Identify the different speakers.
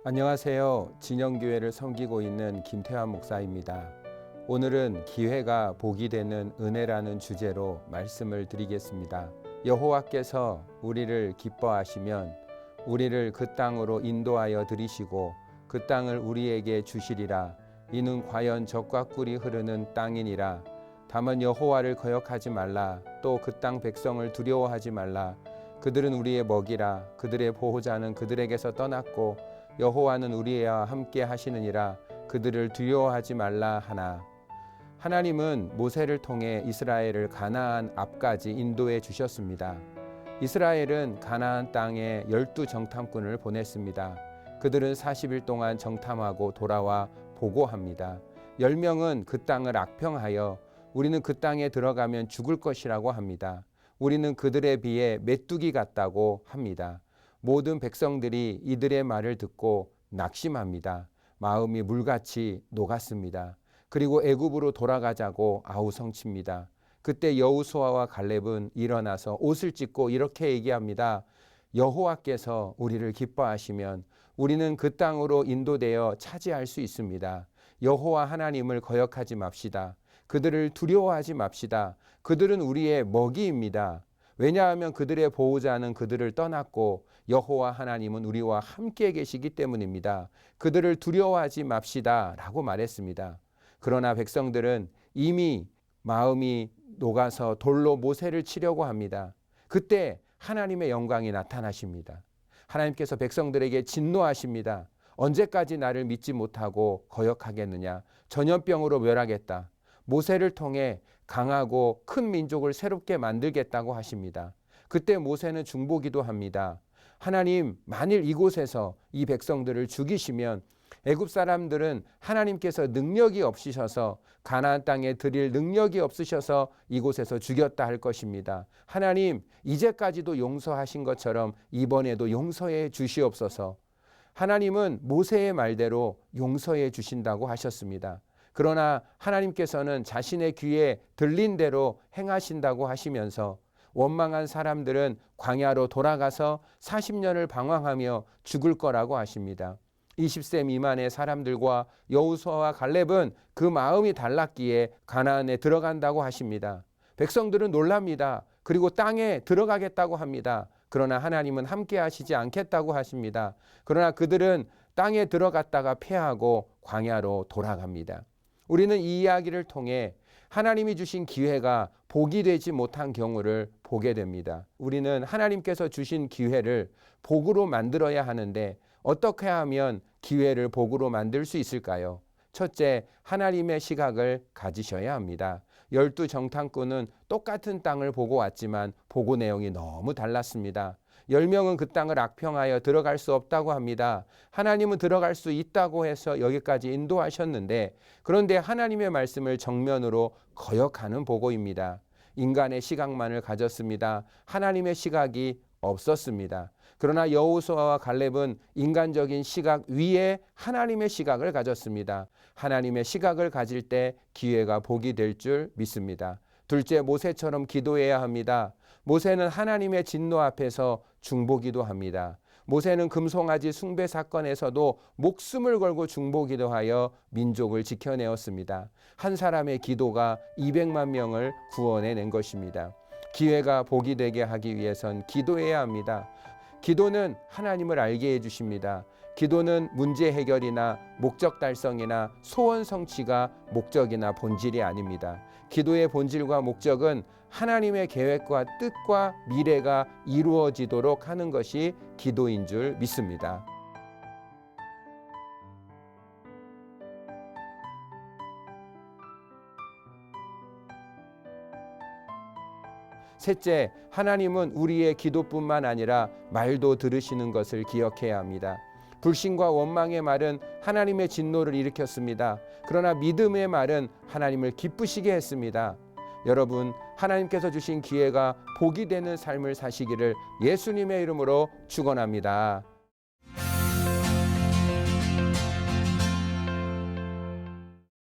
Speaker 1: 안녕하세요. 진영교회를 섬기고 있는 김태환 목사입니다. 오늘은 기회가 복이 되는 은혜라는 주제로 말씀을 드리겠습니다. 여호와께서 우리를 기뻐하시면 우리를 그 땅으로 인도하여 들이시고 그 땅을 우리에게 주시리라. 이는 과연 젖과 꿀이 흐르는 땅이니라. 다만 여호와를 거역하지 말라. 또 그 땅 백성을 두려워하지 말라. 그들은 우리의 먹이라. 그들의 보호자는 그들에게서 떠났고 여호와는 우리와 함께 하시느니라. 그들을 두려워하지 말라 하나. 하나님은 모세를 통해 이스라엘을 가나안 앞까지 인도해 주셨습니다. 이스라엘은 가나안 땅에 12정탐꾼을 보냈습니다. 그들은 40일 동안 정탐하고 돌아와 보고합니다. 10명은 그 땅을 악평하여 우리는 그 땅에 들어가면 죽을 것이라고 합니다. 우리는 그들에 비해 메뚜기 같다고 합니다. 모든 백성들이 이들의 말을 듣고 낙심합니다. 마음이 물같이 녹았습니다. 그리고 애굽으로 돌아가자고 아우성칩니다. 그때 여호수아와 갈렙은 일어나서 옷을 찢고 이렇게 얘기합니다. 여호와께서 우리를 기뻐하시면 우리는 그 땅으로 인도되어 차지할 수 있습니다. 여호와 하나님을 거역하지 맙시다. 그들을 두려워하지 맙시다. 그들은 우리의 먹이입니다. 왜냐하면 그들의 보호자는 그들을 떠났고 여호와 하나님은 우리와 함께 계시기 때문입니다. 그들을 두려워하지 맙시다 라고 말했습니다. 그러나 백성들은 이미 마음이 녹아서 돌로 모세를 치려고 합니다. 그때 하나님의 영광이 나타나십니다. 하나님께서 백성들에게 진노하십니다. 언제까지 나를 믿지 못하고 거역하겠느냐? 전염병으로 멸하겠다. 모세를 통해 강하고 큰 민족을 새롭게 만들겠다고 하십니다. 그때 모세는 중보기도 합니다. 하나님, 만일 이곳에서 이 백성들을 죽이시면 애굽 사람들은 하나님께서 능력이 없으셔서 가나안 땅에 들일 능력이 없으셔서 이곳에서 죽였다 할 것입니다. 하나님, 이제까지도 용서하신 것처럼 이번에도 용서해 주시옵소서. 하나님은 모세의 말대로 용서해 주신다고 하셨습니다. 그러나 하나님께서는 자신의 귀에 들린 대로 행하신다고 하시면서 원망한 사람들은 광야로 돌아가서 40년을 방황하며 죽을 거라고 하십니다. 20세 미만의 사람들과 여호수아와 갈렙은 그 마음이 달랐기에 가나안에 들어간다고 하십니다. 백성들은 놀랍니다. 그리고 땅에 들어가겠다고 합니다. 그러나 하나님은 함께 하시지 않겠다고 하십니다. 그러나 그들은 땅에 들어갔다가 패하고 광야로 돌아갑니다. 우리는 이 이야기를 통해 하나님이 주신 기회가 복이 되지 못한 경우를 보게 됩니다. 우리는 하나님께서 주신 기회를 복으로 만들어야 하는데 어떻게 하면 기회를 복으로 만들 수 있을까요? 첫째, 하나님의 시각을 가지셔야 합니다. 12정탐꾼은 똑같은 땅을 보고 왔지만 보고 내용이 너무 달랐습니다. 10명은 그 땅을 악평하여 들어갈 수 없다고 합니다. 하나님은 들어갈 수 있다고 해서 여기까지 인도하셨는데 그런데 하나님의 말씀을 정면으로 거역하는 보고입니다. 인간의 시각만을 가졌습니다. 하나님의 시각이 없었습니다. 그러나 여호수아와 갈렙은 인간적인 시각 위에 하나님의 시각을 가졌습니다. 하나님의 시각을 가질 때 기회가 복이 될 줄 믿습니다. 둘째, 모세처럼 기도해야 합니다. 모세는 하나님의 진노 앞에서 중보기도 합니다. 모세는 금송아지 숭배 사건에서도 목숨을 걸고 중보기도하여 민족을 지켜내었습니다. 한 사람의 기도가 200만 명을 구원해낸 것입니다. 기회가 복이 되게 하기 위해선 기도해야 합니다. 기도는 하나님을 알게 해주십니다. 기도는 문제 해결이나 목적 달성이나 소원 성취가 목적이나 본질이 아닙니다. 기도의 본질과 목적은 하나님의 계획과 뜻과 미래가 이루어지도록 하는 것이 기도인 줄 믿습니다. 셋째, 하나님은 우리의 기도뿐만 아니라 말도 들으시는 것을 기억해야 합니다. 불신과 원망의 말은 하나님의 진노를 일으켰습니다. 그러나 믿음의 말은 하나님을 기쁘시게 했습니다. 여러분, 하나님께서 주신 기회가 복이 되는 삶을 사시기를 예수님의 이름으로 축원합니다.